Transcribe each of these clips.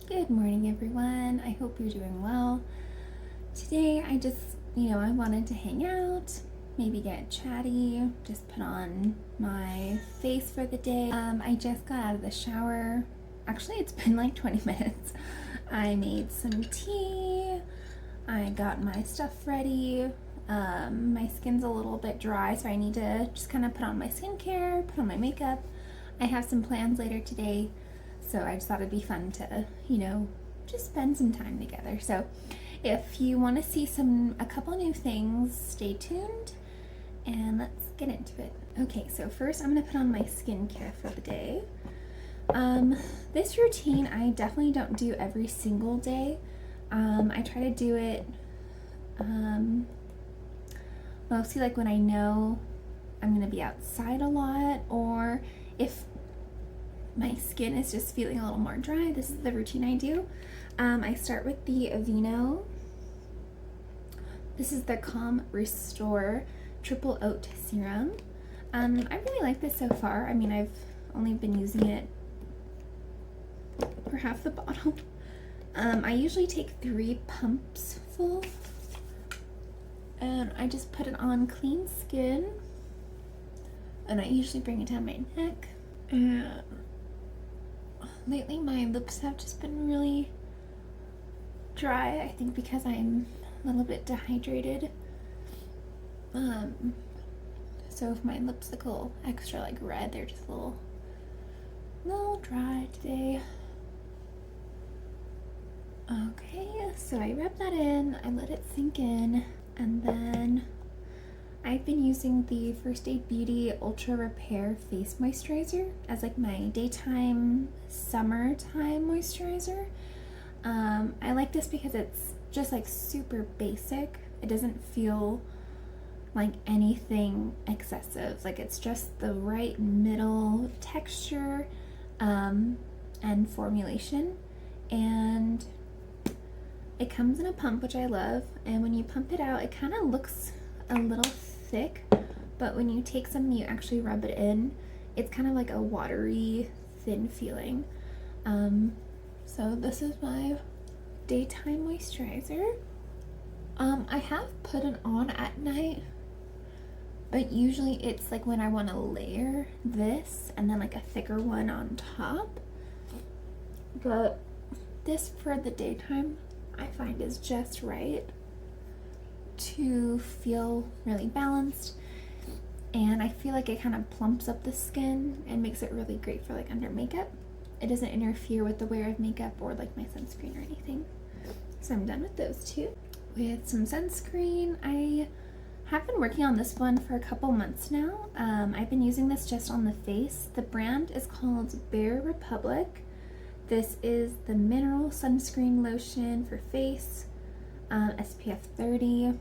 Good morning, everyone. I hope you're doing well. Today, I wanted to hang out, maybe get chatty, just put on my face for the day. I just got out of the shower. Actually, it's been like 20 minutes. I made some tea. I got my stuff ready. My skin's a little bit dry, so I need to just kind of put on my skincare, put on my makeup. I have some plans later today. So I just thought it'd be fun to, just spend some time together. So if you want to see a couple new things, stay tuned and let's get into it. Okay, so first I'm going to put on my skincare for the day. This routine I definitely don't do every single day. I try to do it mostly like when I know I'm going to be outside a lot, or if my skin is just feeling a little more dry. This is the routine I do. I start with the Aveeno. This is the Calm Restore Triple Oat Serum. I really like this so far. I mean, I've only been using it for half the bottle. I usually take 3 pumps full, and I just put it on clean skin, and I usually bring it down my neck. And lately my lips have just been really dry, I think because I'm a little bit dehydrated. So if my lips look a little extra like red, they're just a little dry today. Okay, so I rub that in, I let it sink in, and then I've been using the First Aid Beauty Ultra Repair Face Moisturizer as like my daytime, summertime moisturizer. I like this because it's just like super basic. It doesn't feel like anything excessive. Like it's just the right middle texture and formulation. And it comes in a pump, which I love. And when you pump it out, it kind of looks a little thick, but when you take some and you actually rub it in, it's kind of like a watery, thin feeling. So this is my daytime moisturizer. I have put it on at night, but usually it's like when I want to layer this and then like a thicker one on top. But this for the daytime I find is just right to feel really balanced, and I feel like it kind of plumps up the skin and makes it really great for like under makeup. It doesn't interfere with the wear of makeup or like my sunscreen or anything. So I'm done with those two. With some sunscreen, I have been working on this one for a couple months now. I've been using this just on the face. The brand is called Bare Republic. This is the mineral sunscreen lotion for face, SPF 30.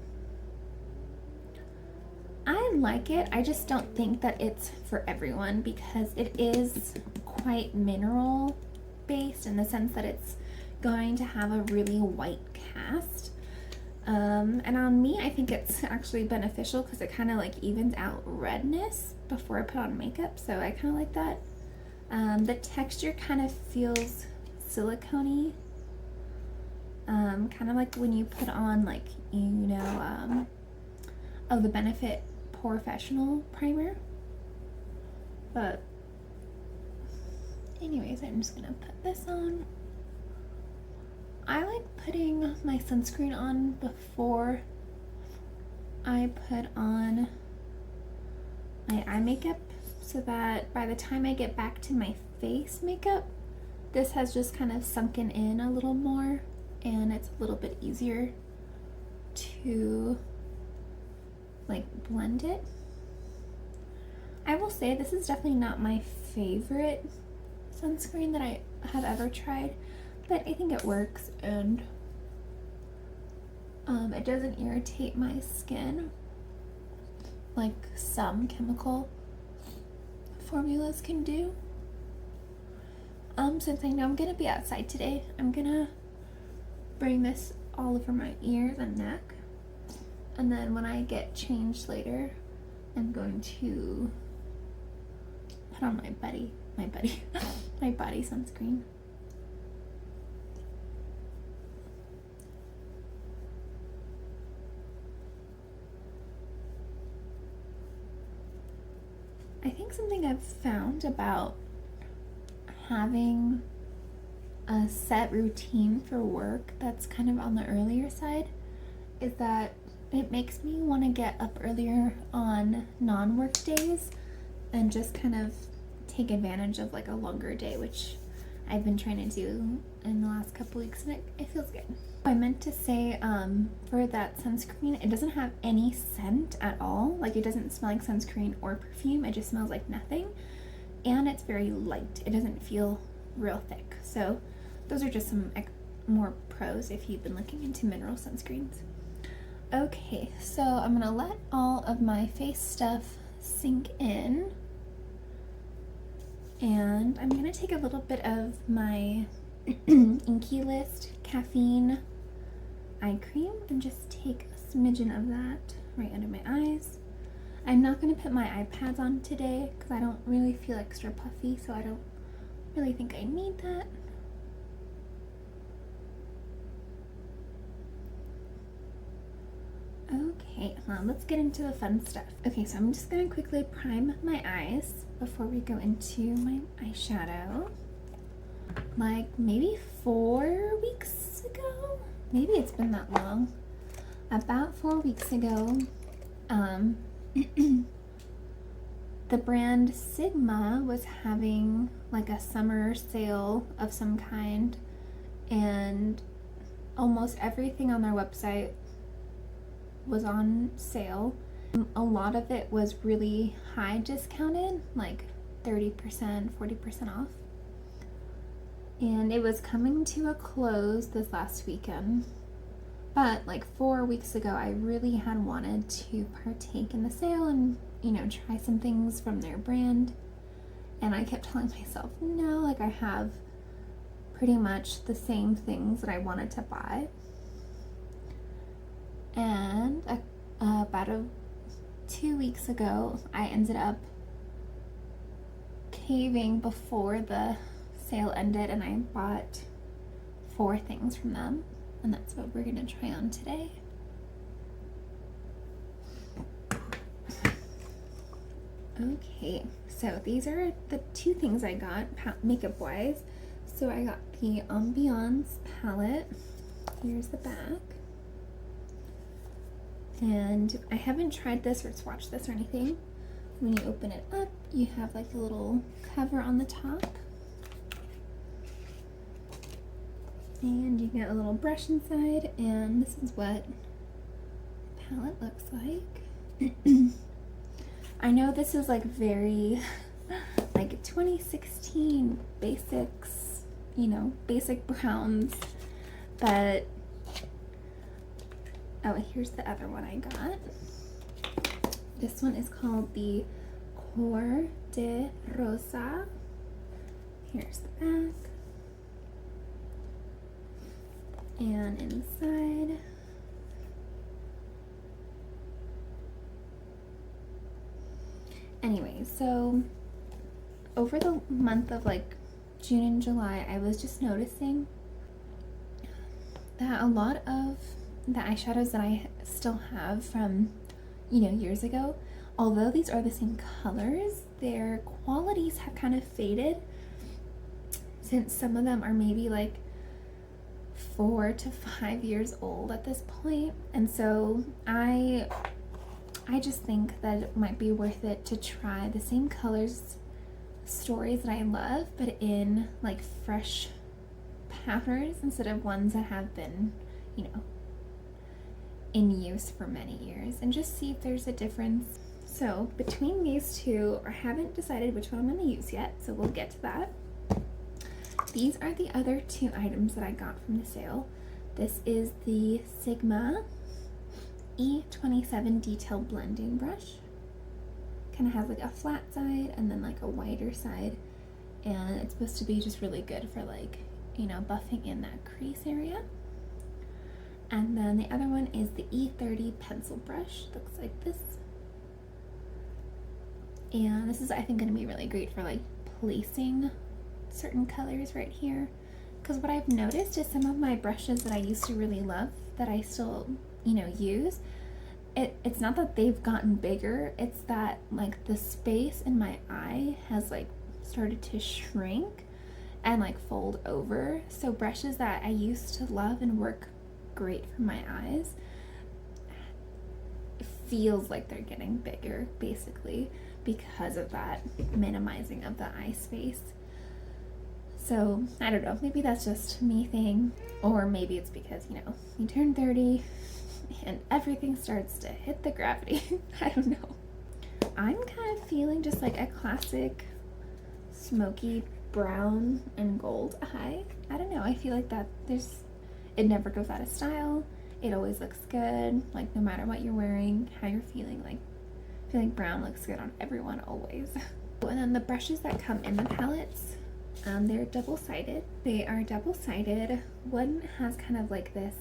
I like it. I just don't think that it's for everyone because it is quite mineral based in the sense that it's going to have a really white cast. And on me, I think it's actually beneficial because it kind of like evens out redness before I put on makeup. So I kind of like that. The texture kind of feels silicone-y. Kind of like when you put on like, the Benefit Professional primer. But anyways, I'm just gonna put this on. I like putting my sunscreen on before I put on my eye makeup, so that by the time I get back to my face makeup, this has just kind of sunken in a little more and it's a little bit easier to like blend it. I will say this is definitely not my favorite sunscreen that I have ever tried, but I think it works, and it doesn't irritate my skin like some chemical formulas can do. Since I know I'm gonna be outside today, I'm gonna bring this all over my ears and neck, and then when I get changed later, I'm going to put on my body sunscreen. something I've found about having a set routine for work that's kind of on the earlier side is that it makes me want to get up earlier on non-work days and just kind of take advantage of like a longer day, which I've been trying to do in the last couple weeks, and it feels good. I meant to say for that sunscreen, it doesn't have any scent at all. Like, it doesn't smell like sunscreen or perfume. It just smells like nothing, and it's very light. It doesn't feel real thick. So those are just some more pros if you've been looking into mineral sunscreens. Okay, so I'm gonna let all of my face stuff sink in, and I'm gonna take a little bit of my Inky List caffeine eye cream and just take a smidgen of that right under my eyes. I'm not gonna put my eye pads on today because I don't really feel extra puffy, so I don't really think I need that. Okay, let's get into the fun stuff. Okay, so I'm just gonna quickly prime my eyes before we go into my eyeshadow. Like maybe 4 weeks ago? Maybe it's been that long. About 4 weeks ago, the brand Sigma was having like a summer sale of some kind, and almost everything on their website was on sale. A lot of it was really high discounted, like 30%, 40% off. And it was coming to a close this last weekend. But like 4 weeks ago, I really had wanted to partake in the sale and, you know, try some things from their brand. And I kept telling myself, no, like I have pretty much the same things that I wanted to buy. And about 2 weeks ago, I ended up caving before the sale ended, and I bought 4 things from them, and that's what we're gonna try on today. Okay, so these are the 2 things I got makeup wise. So I got the Ambiance palette. Here's the back. And I haven't tried this or swatched this or anything. When you open it up, you have like a little cover on the top. And you get a little brush inside, and this is what the palette looks like. I know this is like very like 2016 basics, you know, basic browns, but oh, here's the other one I got. This one is called the Cor de Rosa. Here's the back. And inside. Anyway, so over the month of like June and July, I was just noticing that a lot of the eyeshadows that I still have from, you know, years ago, although these are the same colors, their qualities have kind of faded, since some of them are maybe like 4 to 5 years old at this point. And so I just think that it might be worth it to try the same colors, stories that I love, but in like fresh powders instead of ones that have been, you know, in use for many years, and just see if there's a difference. So between these 2, I haven't decided which one I'm going to use yet, so we'll get to that. These are the other 2 items that I got from the sale. This is the Sigma E27 Detail Blending Brush. Kind of has like a flat side and then like a wider side, and it's supposed to be just really good for like, you know, buffing in that crease area. And then the other one is the E30 Pencil Brush. Looks like this. And this is, I think, going to be really great for like placing certain colors right here. Because what I've noticed is some of my brushes that I used to really love, that I still, you know, use, it's not that they've gotten bigger, it's that like the space in my eye has like started to shrink and like fold over. So brushes that I used to love and work great for my eyes feels like they're getting bigger, basically, because of that minimizing of the eye space. So I don't know, maybe that's just me thing, or maybe it's because, you know, you turn 30 and everything starts to hit the gravity. I don't know. I'm kind of feeling just like a classic smoky brown and gold eye. I don't know, I feel like that it never goes out of style. It always looks good, like no matter what you're wearing, how you're feeling, like feeling brown looks good on everyone always. And then the brushes that come in the palettes, they're double-sided. They are double-sided. One has kind of like this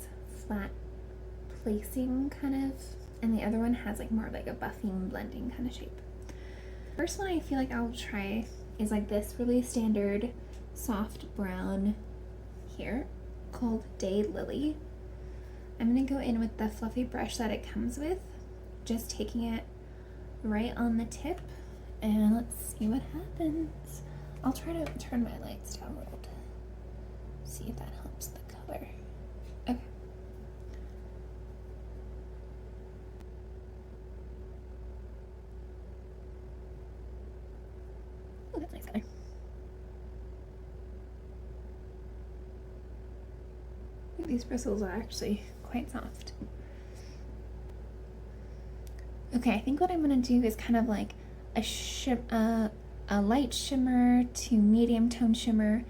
flat placing kind of, and the other one has like more of like a buffing, blending kind of shape. First one I feel like I'll try is like this really standard soft brown here called Day Lily. I'm gonna go in with the fluffy brush that it comes with, just taking it right on the tip, and let's see what happens. I'll try to turn my lights down a little to see if that helps the color. Okay. Oh, that's nice color. These bristles are actually quite soft. Okay, I think what I'm gonna do is kind of like a light shimmer to medium tone shimmer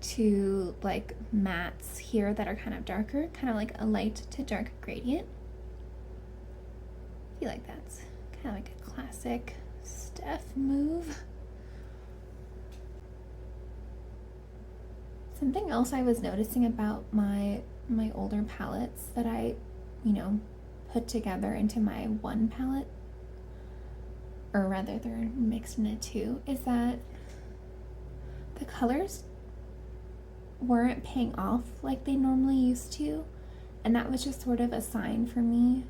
to like mattes here that are kind of darker, kind of like a light to dark gradient. I feel like that's kind of like a classic Stef move. Something else I was noticing about my older palettes that I, you know, put together into my one palette, or rather they're mixed into two, is that the colors weren't paying off like they normally used to, and that was just sort of a sign for me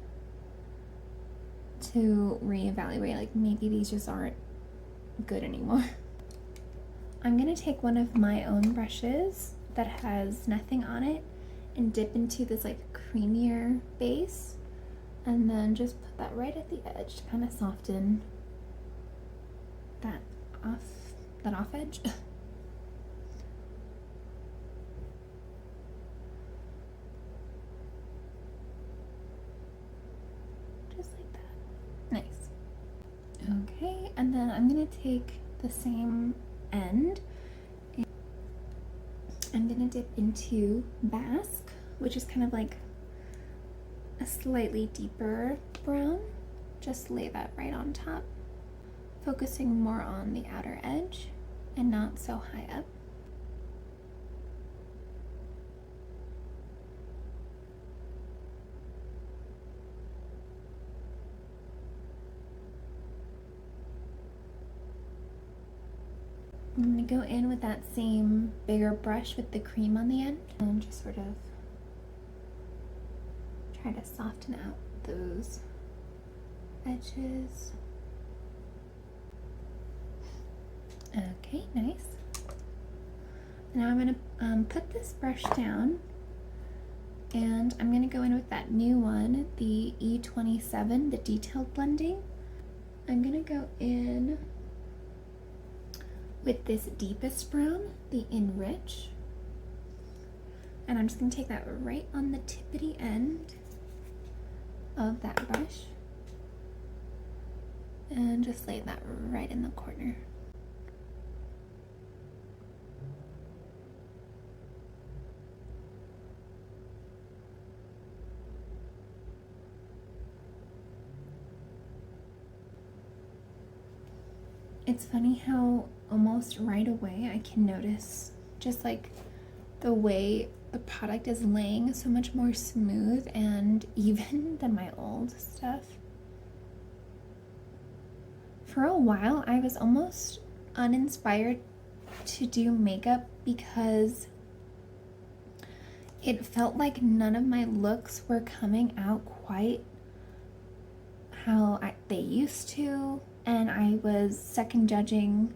to reevaluate, like maybe these just aren't good anymore. I'm gonna take one of my own brushes that has nothing on it and dip into this like creamier base, and then just put that right at the edge to kind of soften that off edge. Just like that. Nice. Okay, and then I'm gonna take the same end. I'm gonna dip into Basque, which is kind of like a slightly deeper brown. Just lay that right on top, focusing more on the outer edge and not so high up. I'm going to go in with that same bigger brush with the cream on the end and just sort of try to soften out those edges. Okay, nice. Now I'm going to put this brush down, and I'm going to go in with that new one, the E27, the detailed blending. I'm going to go in with this deepest brown, the Enrich, and I'm just going to take that right on the tippity end of that brush and just lay that right in the corner. It's funny how almost right away I can notice just like the way the product is laying so much more smooth and even than my old stuff. For a while I was almost uninspired to do makeup because it felt like none of my looks were coming out quite how they used to, and I was second guessing,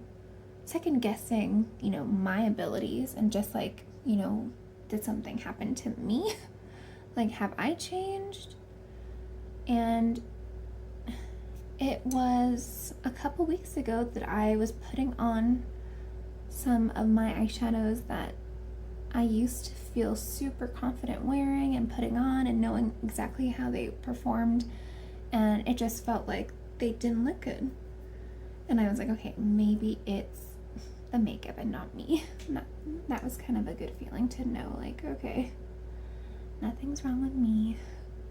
you know, my abilities, and just like, you know, did something happen to me? Like, have I changed? And it was a couple weeks ago that I was putting on some of my eyeshadows that I used to feel super confident wearing and putting on and knowing exactly how they performed, and it just felt like they didn't look good. And I was like, okay, maybe it's the makeup and not me. That was kind of a good feeling to know, like, okay, nothing's wrong with me,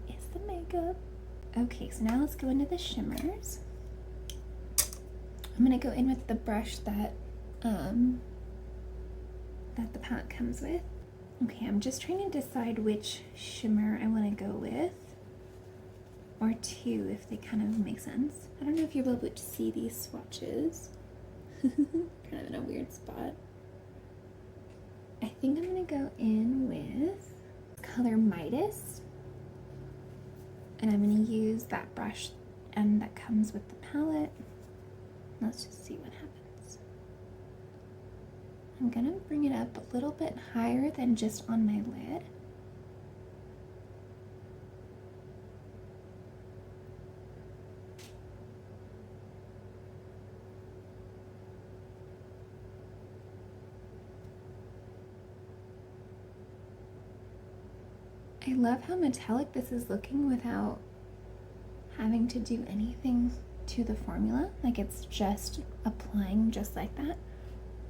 it's the makeup. Okay, so now let's go into the shimmers. I'm gonna go in with the brush that the palette comes with. Okay, I'm just trying to decide which shimmer I want to go with, or two if they kind of make sense. I don't know if you'll be able to see these swatches. Kind of in a weird spot. I think I'm gonna go in with color Midas, and I'm gonna use that brush and that comes with the palette. Let's just see what happens. I'm gonna bring it up a little bit higher than just on my lid. I love how metallic this is looking without having to do anything to the formula. Like, it's just applying just like that,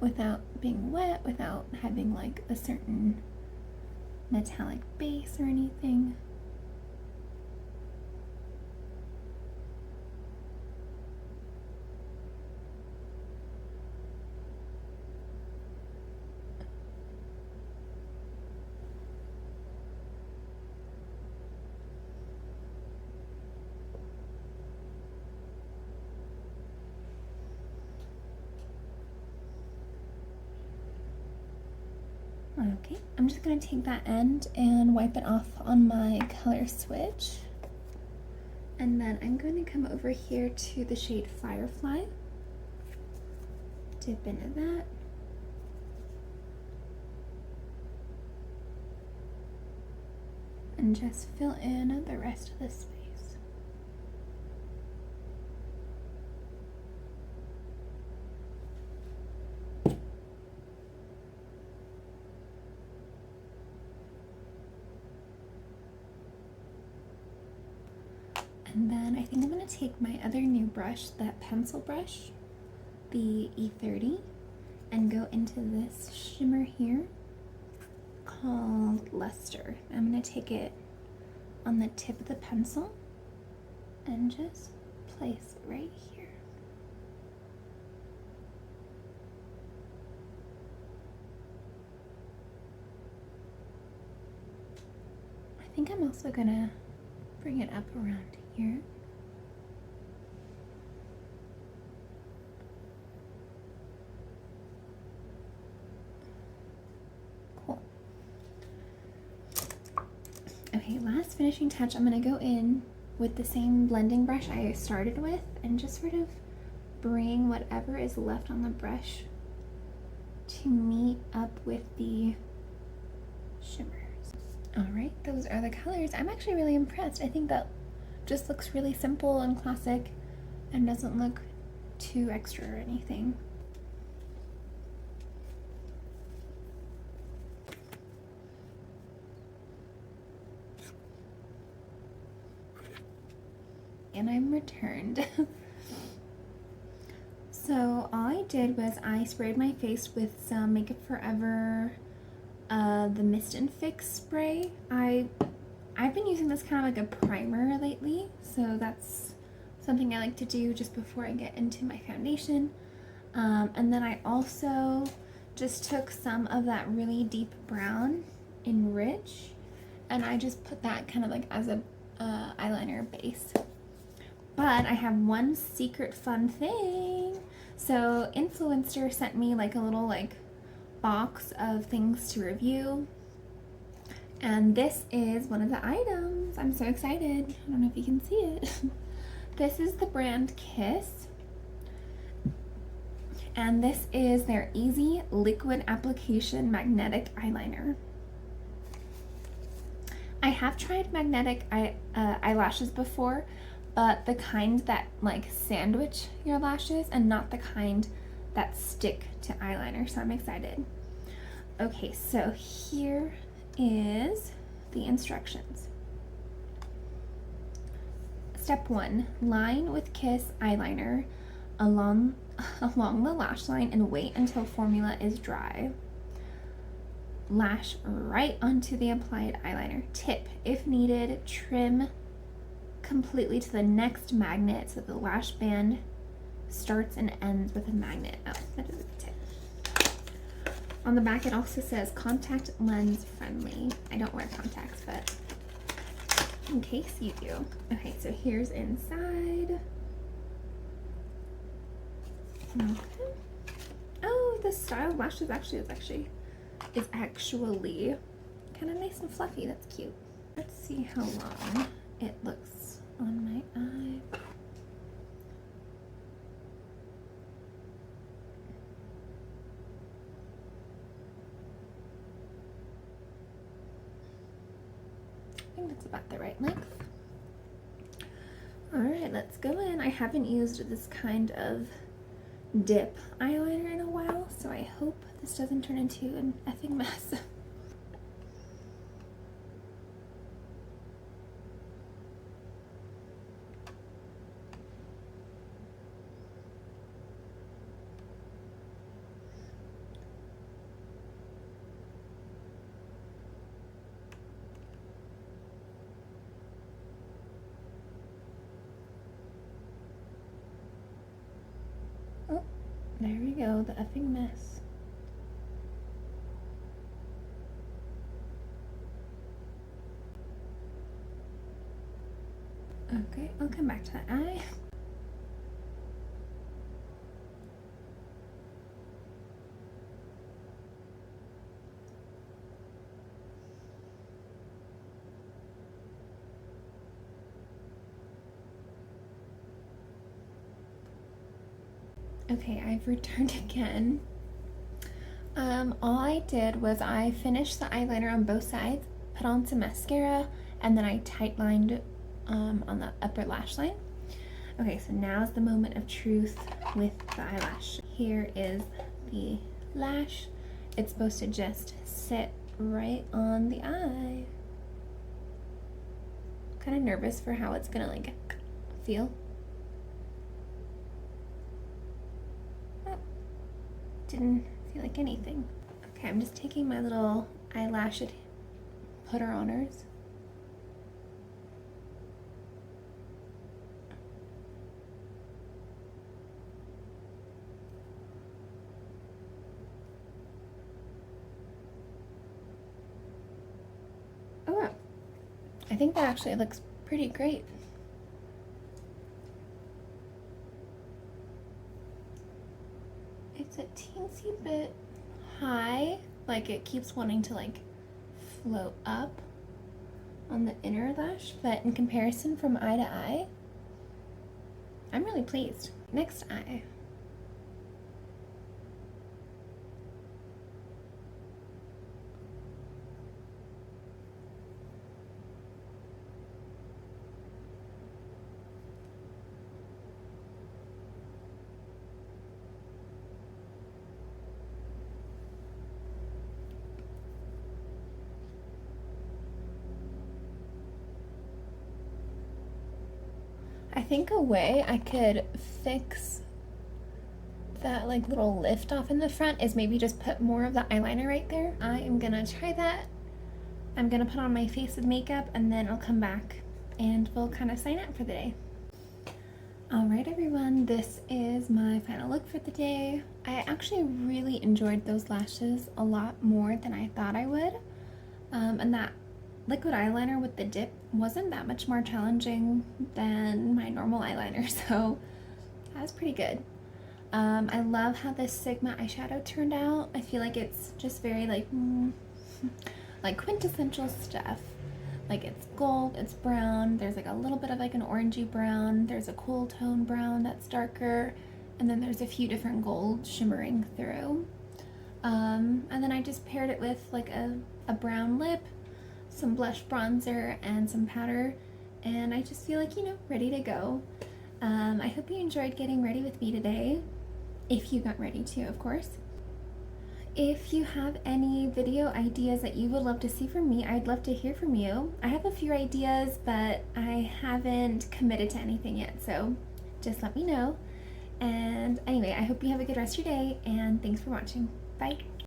without being wet, without having like a certain metallic base or anything. Okay, I'm just going to take that end and wipe it off on my color switch. And then I'm going to come over here to the shade Firefly. Dip into that. And just fill in the rest of the space. And then I think I'm going to take my other new brush, that pencil brush, the E30, and go into this shimmer here called Luster. I'm going to take it on the tip of the pencil and just place it right here. I think I'm also going to bring it up around here. Cool. Okay, last finishing touch, I'm going to go in with the same blending brush I started with and just sort of bring whatever is left on the brush to meet up with the shimmer. Alright, those are the colors. I'm actually really impressed. I think that just looks really simple and classic and doesn't look too extra or anything. And I'm returned. So all I did was I sprayed my face with some Makeup Forever the Mist and Fix spray. I've been using this kind of like a primer lately, so that's something I like to do just before I get into my foundation. And then I also just took some of that really deep brown in Rich, and I just put that kind of like as a eyeliner base. But I have one secret fun thing. So Influencer sent me like a little like box of things to review, and this is one of the items. I'm so excited. I don't know if you can see it. This is the brand Kiss, and this is their Easy Liquid Application Magnetic Eyeliner. I have tried magnetic eyelashes before, but the kind that like sandwich your lashes and not the kind that stick to eyeliner, so I'm excited. Okay, so here is the instructions. Step 1, line with Kiss eyeliner along the lash line and wait until formula is dry. Lash right onto the applied eyeliner. Tip, if needed, trim completely to the next magnet so the lash band starts and ends with a magnet. Oh, that is a tip. On the back it also says contact lens friendly. I don't wear contacts, but in case you do. Okay, so here's inside. Okay. Oh, the style lashes is actually kind of nice and fluffy. That's cute. Let's see how long it looks on my eye. I think that's about the right length. All right, let's go in. I haven't used this kind of dip eyeliner in a while, so I hope this doesn't turn into an effing mess. Oh, there we go, the effing mess. Okay, I'll come back to that eye. Okay, I've returned again. All I did was I finished the eyeliner on both sides, put on some mascara, and then I tight lined on the upper lash line. Okay, so now's the moment of truth with the eyelash. Here is the lash. It's supposed to just sit right on the eye. I'm kind of nervous for how it's gonna like feel. Oh, didn't feel like anything. Okay, I'm just taking my little eyelash putter-oners. Oh, I think that actually looks pretty great. It's a teensy bit high, like it keeps wanting to like float up on the inner lash, but in comparison from eye to eye, I'm really pleased. Next eye. I think a way I could fix that like little lift off in the front is maybe just put more of the eyeliner right there. I am gonna try that. I'm gonna put on my face with makeup and then I'll come back and we'll kind of sign up for the day. Alright everyone, this is my final look for the day. I actually really enjoyed those lashes a lot more than I thought I would. And that liquid eyeliner with the dip wasn't that much more challenging than my normal eyeliner, so that was pretty good. I love how this Sigma eyeshadow turned out. I feel like it's just very like quintessential Stef. Like it's gold, it's brown, there's like a little bit of like an orangey brown, there's a cool tone brown that's darker, and then there's a few different gold shimmering through. And then I just paired it with like a brown lip, some blush bronzer, and some powder, and I just feel like, you know, ready to go. I hope you enjoyed getting ready with me today, if you got ready to, of course. If you have any video ideas that you would love to see from me, I'd love to hear from you. I have a few ideas, but I haven't committed to anything yet, so just let me know. And anyway, I hope you have a good rest of your day, and thanks for watching. Bye!